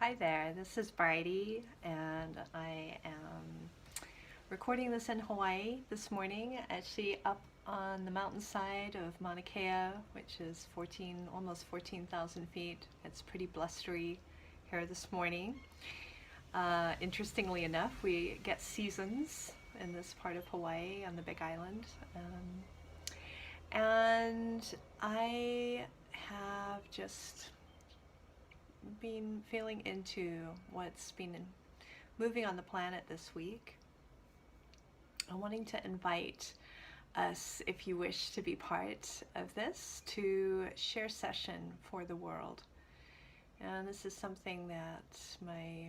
Hi there, this is Bridie, and I am recording this in Hawaii this morning, actually up on the mountainside of Mauna Kea, which is almost 14,000 feet. It's pretty blustery here this morning. Interestingly enough, we get seasons in this part of Hawaii on the Big Island. And I have just been feeling into what's been moving on the planet this week. I'm wanting to invite us, if you wish to be part of this, to share session for the world. And this is something that my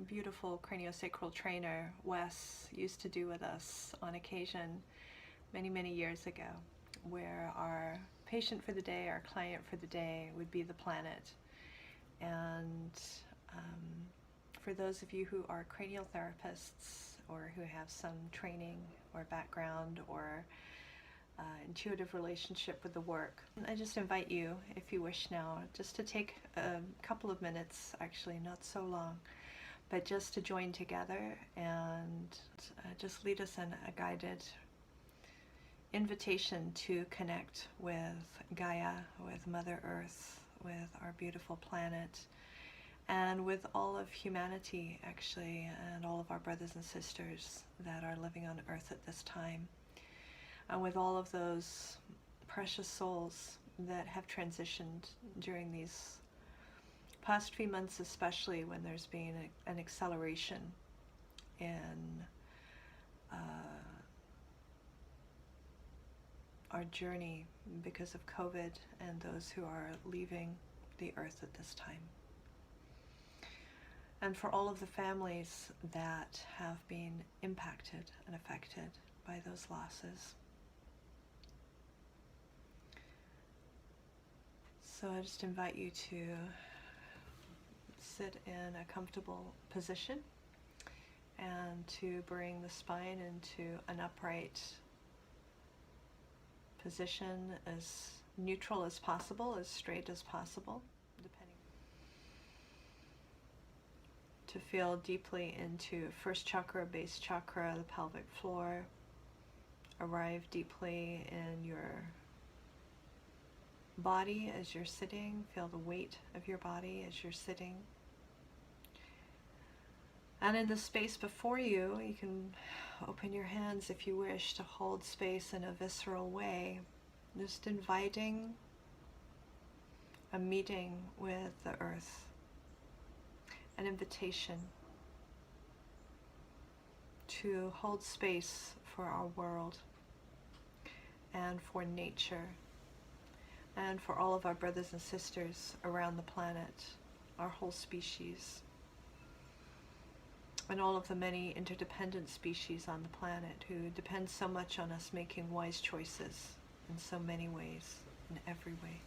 beautiful craniosacral trainer, Wes, used to do with us on occasion many, many years ago, where our patient for the day, our client for the day would be the planet. And for those of you who are cranial therapists or who have some training or background or intuitive relationship with the work, I just invite you, if you wish now, just to take a couple of minutes, actually not so long, but just to join together and just lead us in a guided invitation to connect with Gaia, with Mother Earth, with our beautiful planet, and with all of humanity, actually, and all of our brothers and sisters that are living on Earth at this time, and with all of those precious souls that have transitioned during these past few months, especially when there's been an acceleration in our journey because of COVID, and those who are leaving the earth at this time. And for all of the families that have been impacted and affected by those losses. So I just invite you to sit in a comfortable position and to bring the spine into an upright position, as neutral as possible, as straight as possible, depending. To feel deeply into first chakra, base chakra, the pelvic floor. Arrive deeply in your body as you're sitting. Feel the weight of your body as you're sitting. And in the space before you, you can open your hands if you wish to hold space in a visceral way, just inviting a meeting with the earth, an invitation to hold space for our world and for nature and for all of our brothers and sisters around the planet, our whole species, and all of the many interdependent species on the planet who depend so much on us making wise choices in so many ways, in every way.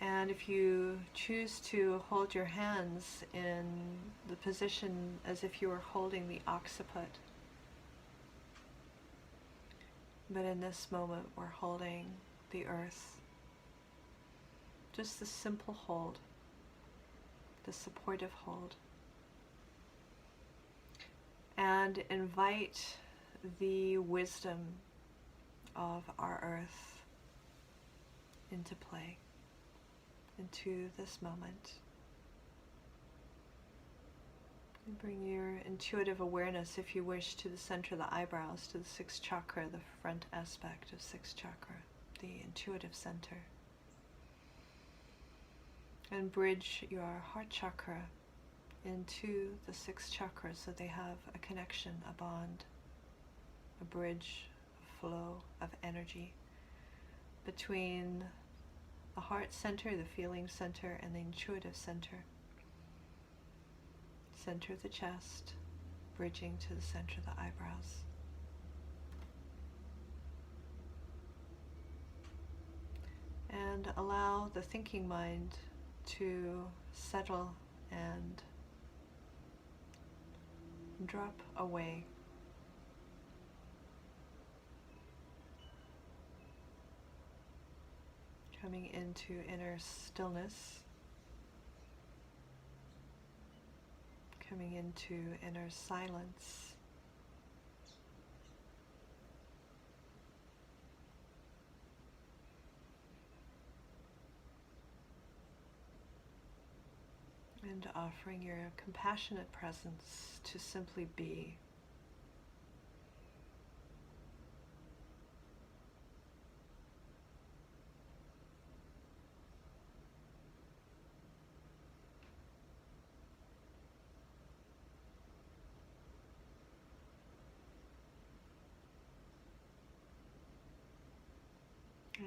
And if you choose to hold your hands in the position as if you were holding the occiput, but in this moment we're holding the earth, just the simple hold, the supportive hold, and invite the wisdom of our earth into play, into this moment. And bring your intuitive awareness, if you wish, to the center of the eyebrows, to the sixth chakra, the front aspect of sixth chakra, the intuitive center. And bridge your heart chakra into the sixth chakra so they have a connection, a bond, a bridge, a flow of energy between the heart center, the feeling center, and the intuitive center. Center of the chest, bridging to the center of the eyebrows. And allow the thinking mind to settle and drop away. coming into inner stillness, coming into inner silence. And offering your compassionate presence to simply be.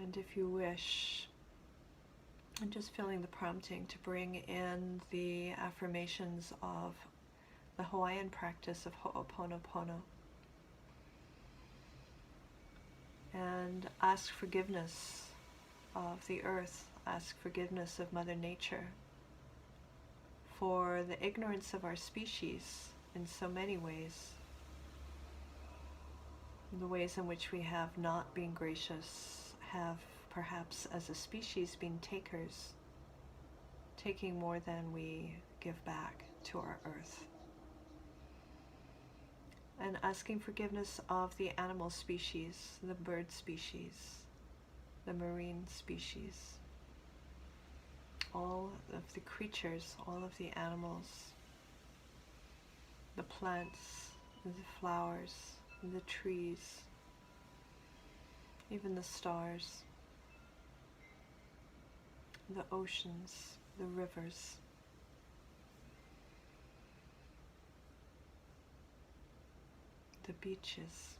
And if you wish, and just feeling the prompting to bring in the affirmations of the Hawaiian practice of Ho'oponopono. And ask forgiveness of the earth, ask forgiveness of Mother Nature for the ignorance of our species in so many ways. The ways in which we have not been gracious, have perhaps as a species been takers, taking more than we give back to our earth. And asking forgiveness of the animal species, the bird species, the marine species, all of the creatures, all of the animals, the plants, the flowers, the trees, even the stars, the oceans, the rivers. The beaches.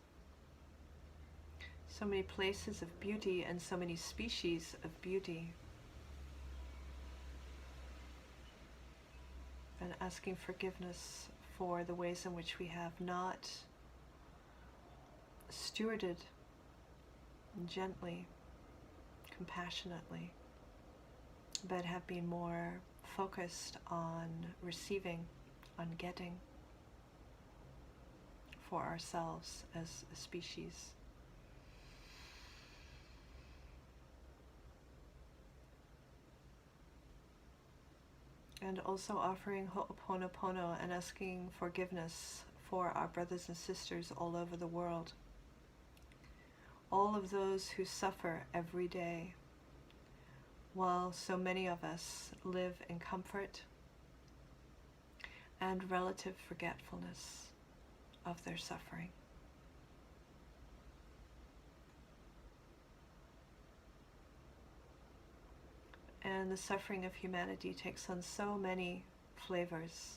So many places of beauty and so many species of beauty. And asking forgiveness for the ways in which we have not stewarded gently, compassionately, but have been more focused on receiving, on getting for ourselves as a species. And also offering Ho'oponopono and asking forgiveness for our brothers and sisters all over the world. All of those who suffer every day, while so many of us live in comfort and relative forgetfulness of their suffering. And the suffering of humanity takes on so many flavors.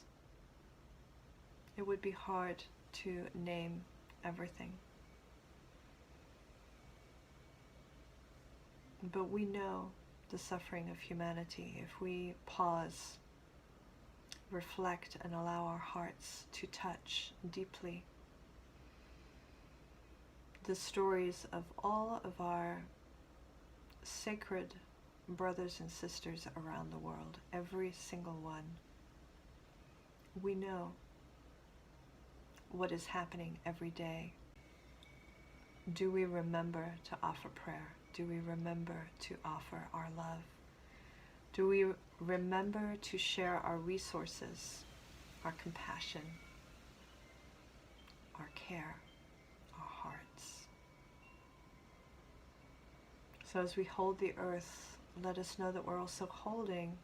It would be hard to name everything. But we know the suffering of humanity if we pause, reflect, and allow our hearts to touch deeply the stories of all of our sacred brothers and sisters around the world, every single one. We know what is happening every day. Do we remember to offer prayer? Do we remember to offer our love? Do we remember to share our resources, our compassion, our care, our hearts? So as we hold the earth, let us know that we're also holding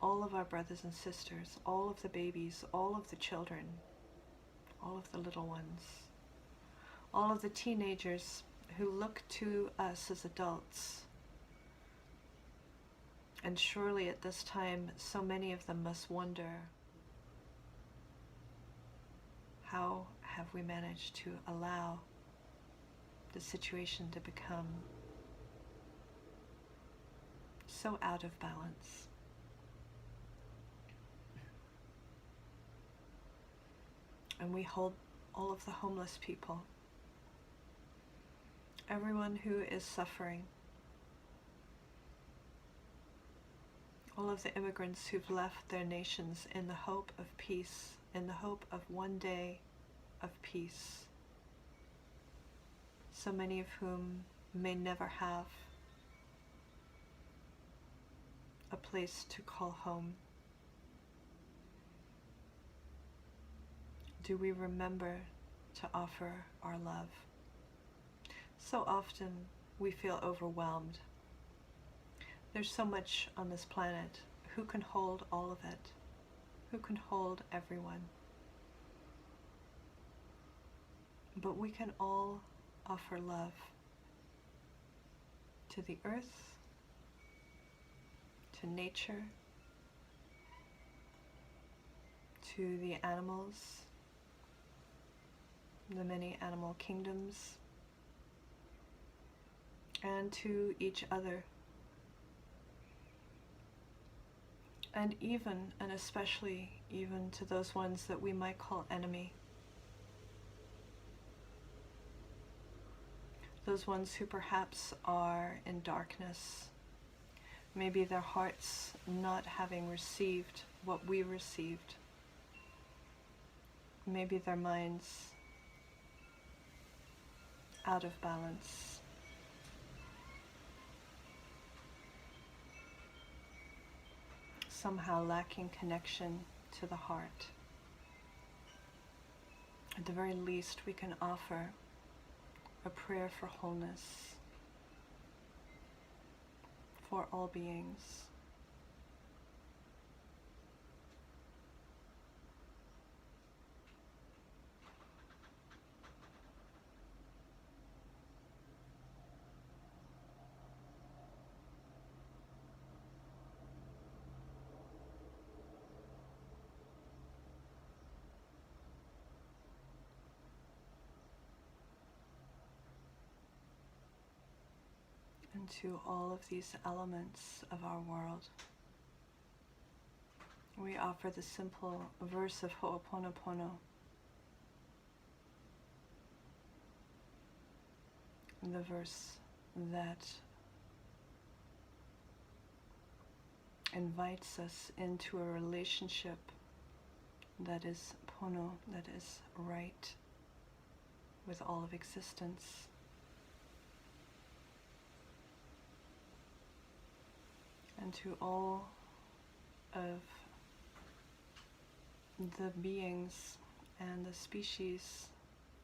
all of our brothers and sisters, all of the babies, all of the children, all of the little ones, all of the teenagers who look to us as adults. And surely at this time, so many of them must wonder, how have we managed to allow the situation to become so out of balance? And we hold all of the homeless people, everyone who is suffering, all of the immigrants who've left their nations in the hope of peace, in the hope of one day of peace, so many of whom may never have a place to call home, do we remember to offer our love? So often we feel overwhelmed. There's so much on this planet. Who can hold all of it? Who can hold everyone? But we can all offer love to the earth, to nature, to the animals, the many animal kingdoms, and to each other. And even, and especially, even to those ones that we might call enemy. Those ones who perhaps are in darkness. Maybe their hearts not having received what we received. Maybe their minds out of balance. Somehow lacking connection to the heart. At the very least, we can offer a prayer for wholeness for all beings. And to all of these elements of our world, we offer the simple verse of Ho'oponopono. The verse that invites us into a relationship that is pono, that is right with all of existence. And to all of the beings and the species,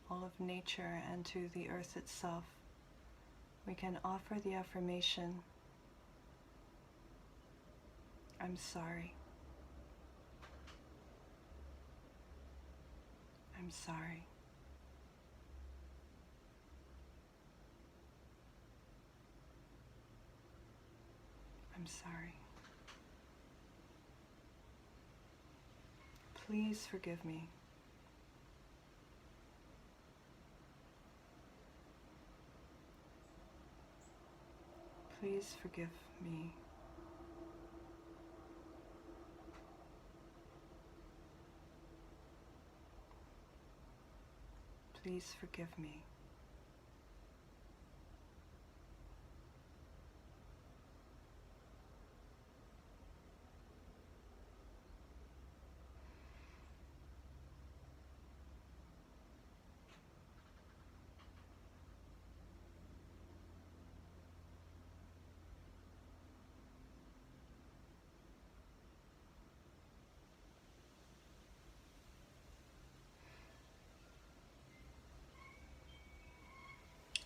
all of nature, and to the earth itself, we can offer the affirmation, I'm sorry. I'm sorry. I'm sorry. Please forgive me. Please forgive me. Please forgive me.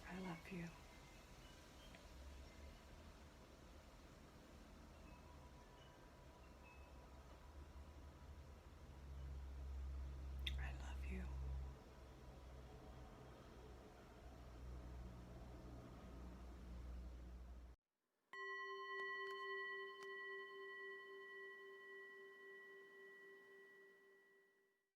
I love you.